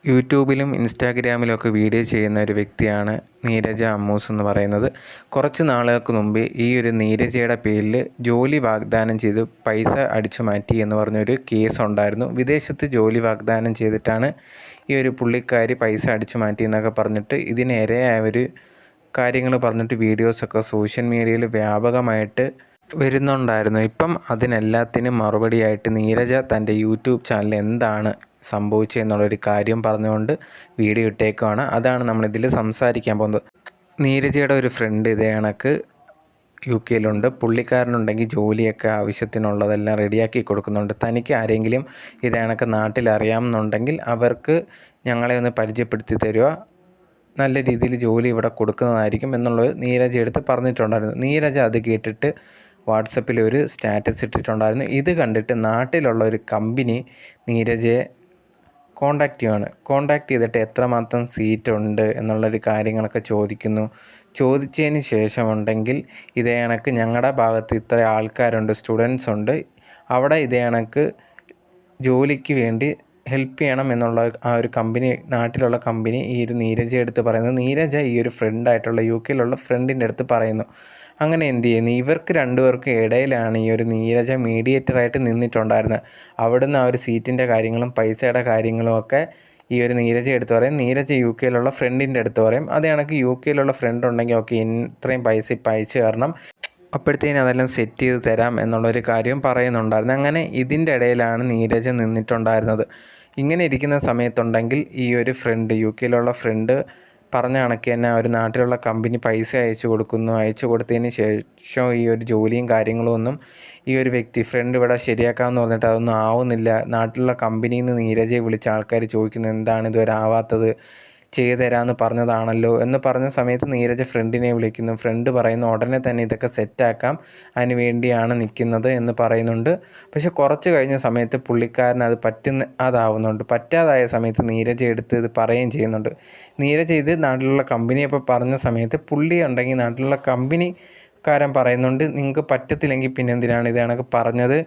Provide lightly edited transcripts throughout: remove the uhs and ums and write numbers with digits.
യൂട്യൂബിലും ഇൻസ്റ്റാഗ്രാമിലുമൊക്കെ വീഡിയോ ചെയ്യുന്ന ഒരു വ്യക്തിയാണ് നീരജ അമ്മൂസ് എന്ന് പറയുന്നത്. കുറച്ച് നാളുകൾക്ക് മുമ്പ് ഈ ഒരു നീരജയുടെ പേരിൽ ജോലി വാഗ്ദാനം ചെയ്ത് പൈസ അടിച്ചു മാറ്റി എന്ന് പറഞ്ഞൊരു കേസ് ഉണ്ടായിരുന്നു. വിദേശത്ത് ജോലി വാഗ്ദാനം ചെയ്തിട്ടാണ് ഈ ഒരു പുള്ളിക്കാരി പൈസ അടിച്ചു മാറ്റി എന്നൊക്കെ പറഞ്ഞിട്ട് ഇതിനിരയായ ഒരു കാര്യങ്ങൾ പറഞ്ഞിട്ട് വീഡിയോസൊക്കെ സോഷ്യൽ മീഡിയയിൽ വ്യാപകമായിട്ട് വരുന്നുണ്ടായിരുന്നു. ഇപ്പം അതിനെല്ലാത്തിനും മറുപടിയായിട്ട് നീരജ തൻ്റെ യൂട്യൂബ് ചാനൽ എന്താണ് സംഭവിച്ചതെന്നുള്ളൊരു കാര്യം പറഞ്ഞുകൊണ്ട് വീഡിയോ ഇട്ടേക്കുവാണ്. അതാണ് നമ്മളിതിൽ സംസാരിക്കാൻ പോകുന്നത്. നീരജയുടെ ഒരു ഫ്രണ്ട് ഇതേ കണക്ക് UK-യിലുണ്ട്. പുള്ളിക്കാരനുണ്ടെങ്കിൽ ജോലിയൊക്കെ ആവശ്യത്തിനുള്ളതെല്ലാം റെഡിയാക്കി കൊടുക്കുന്നുണ്ട്. തനിക്ക് ആരെങ്കിലും ഇതേ കണക്ക് നാട്ടിൽ അറിയാമെന്നുണ്ടെങ്കിൽ അവർക്ക് ഞങ്ങളെ ഒന്ന് പരിചയപ്പെടുത്തി തരിക, നല്ല രീതിയിൽ ജോലി ഇവിടെ കൊടുക്കുന്നതായിരിക്കും എന്നുള്ളത് നീരജ എടുത്ത് പറഞ്ഞിട്ടുണ്ടായിരുന്നു. നീരജ അത് കേട്ടിട്ട് വാട്സപ്പിൽ ഒരു സ്റ്റാറ്റസ് ഇട്ടിട്ടുണ്ടായിരുന്നു. ഇത് കണ്ടിട്ട് നാട്ടിലുള്ള ഒരു കമ്പനി നീരജയെ കോണ്ടാക്ട് ചെയ്തിട്ട് എത്രമാത്രം സീറ്റ് ഉണ്ട് എന്നുള്ളൊരു കാര്യങ്ങളൊക്കെ ചോദിക്കുന്നു. ചോദിച്ചതിന് ശേഷമുണ്ടെങ്കിൽ ഇതേ കണക്ക് ഞങ്ങളുടെ ഭാഗത്ത് ഇത്ര ആൾക്കാരുണ്ട്, സ്റ്റുഡൻസ് ഉണ്ട്, അവിടെ ഇതേ കണക്ക് ജോലിക്ക് വേണ്ടി ഹെൽപ്പ് ചെയ്യണം എന്നുള്ള ആ ഒരു കമ്പനി, നാട്ടിലുള്ള കമ്പനി ഈ ഒരു നീരജ എടുത്ത് പറയുന്നത്. നീരജ ഈ ഒരു ഫ്രണ്ടായിട്ടുള്ള UK-യിലുള്ള ഫ്രണ്ടിൻ്റെ അടുത്ത് പറയുന്നു. അങ്ങനെ എന്ത് ചെയ്യുന്നു, ഇവർക്ക് രണ്ടുപേർക്കും ഇടയിലാണ് ഈ ഒരു നീരജ മീഡിയേറ്ററായിട്ട് നിന്നിട്ടുണ്ടായിരുന്നത്. അവിടുന്ന് ആ ഒരു സീറ്റിൻ്റെ കാര്യങ്ങളും പൈസയുടെ കാര്യങ്ങളും ഒക്കെ ഈ ഒരു നീരജ എടുത്ത് പറയും. നീരജ UK-യിലുള്ള ഫ്രണ്ടിൻ്റെ അടുത്ത് പറയും. അത് കണക്ക് UK-യിലുള്ള ഫ്രണ്ട് ഉണ്ടെങ്കിൽ ഓക്കെ ഇത്രയും പൈസ ഇപ്പം അയച്ചു തരണം, അപ്പോഴത്തേനും അതെല്ലാം സെറ്റ് ചെയ്ത് തരാം എന്നുള്ളൊരു കാര്യം പറയുന്നുണ്ടായിരുന്നു. അങ്ങനെ ഇതിൻ്റെ ഇടയിലാണ് നീരജ നിന്നിട്ടുണ്ടായിരുന്നത്. ഇങ്ങനെ ഇരിക്കുന്ന സമയത്തുണ്ടെങ്കിൽ ഈ ഒരു ഫ്രണ്ട്, UK-യിലുള്ള ഫ്രണ്ട് പറഞ്ഞ കണക്ക് തന്നെ ഒരു നാട്ടിലുള്ള കമ്പനി പൈസ അയച്ചു കൊടുക്കുന്നു. അയച്ചു കൊടുത്തതിന് ശേഷം ഈ ഒരു ജോലിയും കാര്യങ്ങളും ഒന്നും ഈ ഒരു വ്യക്തി ഫ്രണ്ട് ഇവിടെ ശരിയാക്കാമെന്ന് പറഞ്ഞിട്ട് അതൊന്നും ആവുന്നില്ല. നാട്ടിലുള്ള കമ്പനിയിൽ നിന്ന് നീരജയെ വിളിച്ച ആൾക്കാർ ചോദിക്കുന്നു, എന്താണ് ഇതുവരെ ആവാത്തത്, ചെയ്തു തരാമെന്ന് പറഞ്ഞതാണല്ലോ എന്ന് പറഞ്ഞ സമയത്ത് നീരജ ഫ്രണ്ടിനെ വിളിക്കുന്നു. ഫ്രണ്ട് പറയുന്നു ഉടനെ തന്നെ ഇതൊക്കെ സെറ്റാക്കാം, അതിന് വേണ്ടിയാണ് നിൽക്കുന്നത് എന്ന് പറയുന്നുണ്ട്. പക്ഷെ കുറച്ച് കഴിഞ്ഞ സമയത്ത് പുള്ളിക്കാരൻ അത് അതാവുന്നുണ്ട്. പറ്റാതായ സമയത്ത് നീരജ എടുത്ത് ഇത് പറയുകയും ചെയ്യുന്നുണ്ട്. നീരജ ഇത് നാട്ടിലുള്ള കമ്പനിയെ ഇപ്പോൾ പറഞ്ഞ സമയത്ത് പുള്ളി ഉണ്ടെങ്കിൽ നാട്ടിലുള്ള കമ്പനിക്കാരൻ പറയുന്നുണ്ട്, നിങ്ങൾക്ക് പറ്റത്തില്ലെങ്കിൽ പിന്നെ എന്തിനാണ് ഇത് കണക്ക് പറഞ്ഞത്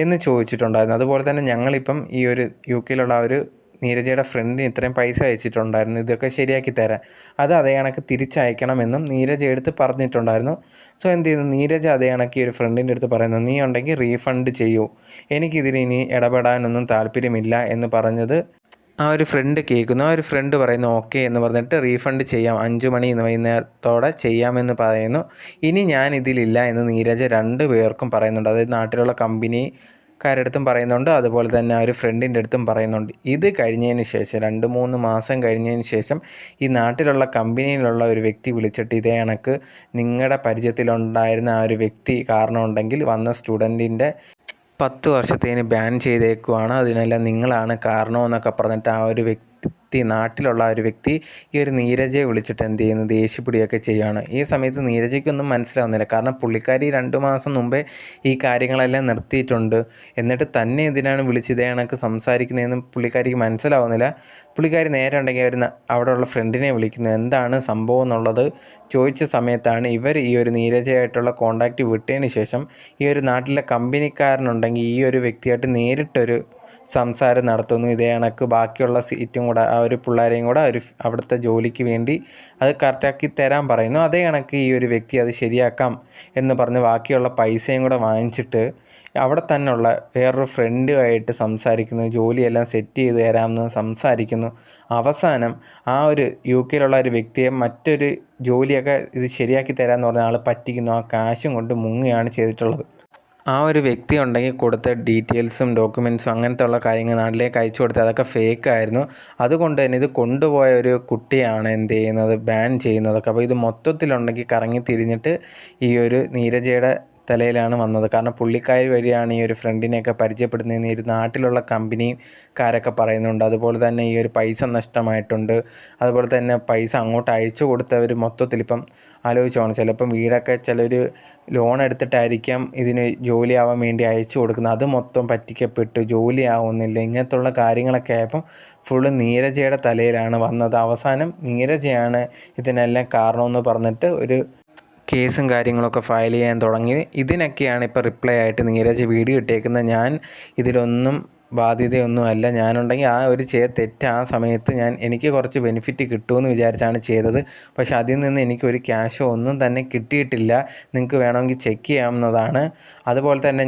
എന്ന് ചോദിച്ചിട്ടുണ്ടായിരുന്നു. അതുപോലെ തന്നെ ഞങ്ങളിപ്പം ഈ ഒരു UK-യിലുള്ള ഒരു നീരജയുടെ ഫ്രണ്ടിന് ഇത്രയും പൈസ അയച്ചിട്ടുണ്ടായിരുന്നു, ഇതൊക്കെ ശരിയാക്കി തരാൻ, അത് അതേ കണക്ക് തിരിച്ചയക്കണമെന്നും നീരജ എടുത്ത് പറഞ്ഞിട്ടുണ്ടായിരുന്നു. സോ എന്ത് ചെയ്യുന്നു, നീരജ അതേ കണക്ക് ഒരു ഫ്രണ്ടിൻ്റെ അടുത്ത് പറയുന്നു, നീ ഉണ്ടെങ്കിൽ റീഫണ്ട് ചെയ്യൂ, എനിക്കിതിൽ ഇനി ഇടപെടാനൊന്നും താല്പര്യമില്ല എന്ന് പറഞ്ഞത് ആ ഒരു ഫ്രണ്ട് കേൾക്കുന്നു. ആ ഒരു ഫ്രണ്ട് പറയുന്നു ഓക്കെ എന്ന് പറഞ്ഞിട്ട് റീഫണ്ട് ചെയ്യാം, 5 മണി വൈകുന്നേരത്തോടെ ചെയ്യാമെന്ന് പറയുന്നു. ഇനി ഞാൻ ഇതിലില്ല എന്ന് നീരജ 2 പേർക്കും പറയുന്നുണ്ട്. അതായത് നാട്ടിലുള്ള കമ്പനിക്കാരടുത്തും പറയുന്നുണ്ട്, അതുപോലെ തന്നെ ആ ഒരു ഫ്രണ്ടിൻ്റെ അടുത്തും പറയുന്നുണ്ട്. ഇത് കഴിഞ്ഞതിന് ശേഷം 2-3 മാസം കഴിഞ്ഞതിന് ശേഷം ഈ നാട്ടിലുള്ള കമ്പനിയിലുള്ള ഒരു വ്യക്തി വിളിച്ചിട്ട് ഇതേ കണക്ക് നിങ്ങളുടെ പരിചയത്തിലുണ്ടായിരുന്ന ആ ഒരു വ്യക്തി കാരണം ഉണ്ടെങ്കിൽ വന്ന സ്റ്റുഡൻറ്റിൻ്റെ 10 വർഷത്തേന് ബാൻ ചെയ്തേക്കുവാണ്, അതിനെല്ലാം നിങ്ങളാണ് കാരണമെന്നൊക്കെ പറഞ്ഞിട്ട് ആ ഒരു വ്യക്തി, നാട്ടിലുള്ള ആ ഒരു വ്യക്തി ഈ ഒരു നീരജയെ വിളിച്ചിട്ട് എന്ത് ചെയ്യുന്നു, ദേഷ്യപ്പെടുകയൊക്കെ ചെയ്യുകയാണ്. ഈ സമയത്ത് നീരജയ്ക്കൊന്നും മനസ്സിലാവുന്നില്ല. കാരണം പുള്ളിക്കാരി 2 മാസം മുമ്പേ ഈ കാര്യങ്ങളെല്ലാം നിർത്തിയിട്ടുണ്ട്. എന്നിട്ട് തന്നെ എന്തിനാണ് വിളിച്ച് ഇതേ കണക്ക് സംസാരിക്കുന്നതെന്നും പുള്ളിക്കാരിക്ക് മനസ്സിലാവുന്നില്ല. പുള്ളിക്കാരി നേരെ ഉണ്ടെങ്കിൽ അവിടെയുള്ള ഫ്രണ്ടിനെ വിളിക്കുന്നു. എന്താണ് സംഭവം എന്നുള്ളത് ചോദിച്ച സമയത്താണ് ഇവർ ഈ ഒരു നീരജയായിട്ടുള്ള കോണ്ടാക്റ്റ് വിട്ടതിന് ശേഷം ഈ ഒരു നാട്ടിലെ കമ്പനിക്കാരനുണ്ടെങ്കിൽ ഈ ഒരു വ്യക്തിയായിട്ട് നേരിട്ടൊരു സംസാരം നടത്തുന്നു. ഇതേ കണക്ക് ബാക്കിയുള്ള സീറ്റും കൂടെ ആ ഒരു പിള്ളേരെയും കൂടെ അവിടുത്തെ ജോലിക്ക് വേണ്ടി അത് കറക്റ്റാക്കി തരാൻ പറയുന്നു. അതേ കണക്ക് ഈ ഒരു വ്യക്തി അത് ശരിയാക്കാം എന്ന് പറഞ്ഞ് ബാക്കിയുള്ള പൈസയും കൂടെ വാങ്ങിച്ചിട്ട് അവിടെ തന്നെയുള്ള വേറൊരു ഫ്രണ്ടുമായിട്ട് സംസാരിക്കുന്നു, ജോലിയെല്ലാം സെറ്റ് ചെയ്ത് തരാമെന്ന് സംസാരിക്കുന്നു. അവസാനം ആ ഒരു UK-യിലുള്ള ഒരു വ്യക്തിയെ മറ്റൊരു ജോലിയൊക്കെ ഇത് ശരിയാക്കി തരാമെന്ന് പറഞ്ഞ ആൾ പറ്റിക്കുന്നു. ആ കാശും കൊണ്ട് മുങ്ങുകയാണ് ചെയ്തിട്ടുള്ളത്. ആ ഒരു വ്യക്തി ഉണ്ടെങ്കിൽ കൊടുത്ത ഡീറ്റെയിൽസും ഡോക്യുമെൻറ്റ്സും അങ്ങനത്തെ ഉള്ള കാര്യങ്ങൾ നാട്ടിലേക്ക് അയച്ചു കൊടുത്ത് അതൊക്കെ ഫേക്കായിരുന്നു. അതുകൊണ്ട് തന്നെ ഇത് കൊണ്ടുപോയ ഒരു കുട്ടിയാണ് എന്ത് ചെയ്യുന്നത്, ബാൻ ചെയ്യുന്നതൊക്കെ. അപ്പോൾ ഇത് മൊത്തത്തിലുണ്ടെങ്കിൽ കറങ്ങി തിരിഞ്ഞിട്ട് ഈ ഒരു നീരജയുടെ തലയിലാണ് വന്നത്. കാരണം പുള്ളിക്കാരി വഴിയാണ് ഈ ഒരു ഫ്രണ്ടിനെയൊക്കെ പരിചയപ്പെടുന്നതെന്ന് ഈ ഒരു നാട്ടിലുള്ള കമ്പനിക്കാരൊക്കെ പറയുന്നുണ്ട്. അതുപോലെ തന്നെ ഈ ഒരു പൈസ നഷ്ടമായിട്ടുണ്ട്. അതുപോലെ തന്നെ പൈസ അങ്ങോട്ട് അയച്ചു കൊടുത്തവർ മൊത്തത്തിലിപ്പം ആലോചിച്ചോണം, ചിലപ്പം വീടൊക്കെ ചിലർ ലോൺ എടുത്തിട്ടായിരിക്കാം ഇതിന് ജോലിയാവാൻ വേണ്ടി അയച്ചു കൊടുക്കുന്നത്, അത് മൊത്തം പറ്റിക്കപ്പെട്ട് ജോലി ആവുന്നില്ല. ഇങ്ങനത്തുള്ള കാര്യങ്ങളൊക്കെ ആയപ്പം ഫുള്ള് നീരജയുടെ തലയിലാണ് വന്നത്. അവസാനം നീരജയാണ് ഇതിനെല്ലാം കാരണമെന്ന് പറഞ്ഞിട്ട് ഒരു കേസും കാര്യങ്ങളൊക്കെ ഫയൽ ചെയ്യാൻ തുടങ്ങി. ഇതിനൊക്കെയാണ് ഇപ്പോൾ റിപ്ലൈ ആയിട്ട് നീരജ് വീഡിയോ ഇട്ടേക്കുന്നത്. ഞാൻ ഇതിലൊന്നും ബാധ്യതയൊന്നുമല്ല. ഞാനുണ്ടെങ്കിൽ ആ ഒരു ചെയ്ത തെറ്റ് ആ സമയത്ത് എനിക്ക് കുറച്ച് ബെനിഫിറ്റ് കിട്ടുമെന്ന് വിചാരിച്ചാണ് ചെയ്തത്. പക്ഷേ അതിൽ നിന്ന് എനിക്കൊരു ക്യാഷോ ഒന്നും തന്നെ കിട്ടിയിട്ടില്ല. നിങ്ങൾക്ക് വേണമെങ്കിൽ ചെക്ക് ചെയ്യാവുന്നതാണ്. അതുപോലെ തന്നെ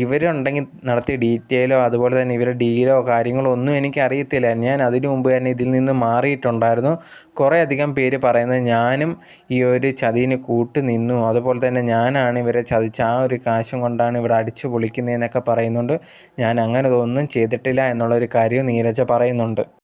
ഇവരുണ്ടെങ്കിൽ നടത്തിയ ഡീറ്റെയിലോ അതുപോലെ തന്നെ ഇവരുടെ ഡീലോ കാര്യങ്ങളോ ഒന്നും എനിക്കറിയത്തില്ല. ഞാൻ അതിനു മുമ്പ് തന്നെ ഇതിൽ നിന്ന് മാറിയിട്ടുണ്ടായിരുന്നു. കുറേയധികം പേര് പറയുന്നത് ഞാനും ഈ ഒരു ചതിയിന് കൂട്ട് നിന്നു, അതുപോലെ തന്നെ ഞാനാണ് ഇവരെ ചതിച്ച ആ ഒരു കാശും കൊണ്ടാണ് ഇവിടെ അടിച്ചു പൊളിക്കുന്നതെന്നൊക്കെ പറയുന്നുണ്ട്. ഞാൻ അങ്ങനെ ഒന്നും ചെയ്തിട്ടില്ല എന്നുള്ളൊരു കാര്യവും നീരജ പറയുന്നുണ്ട്.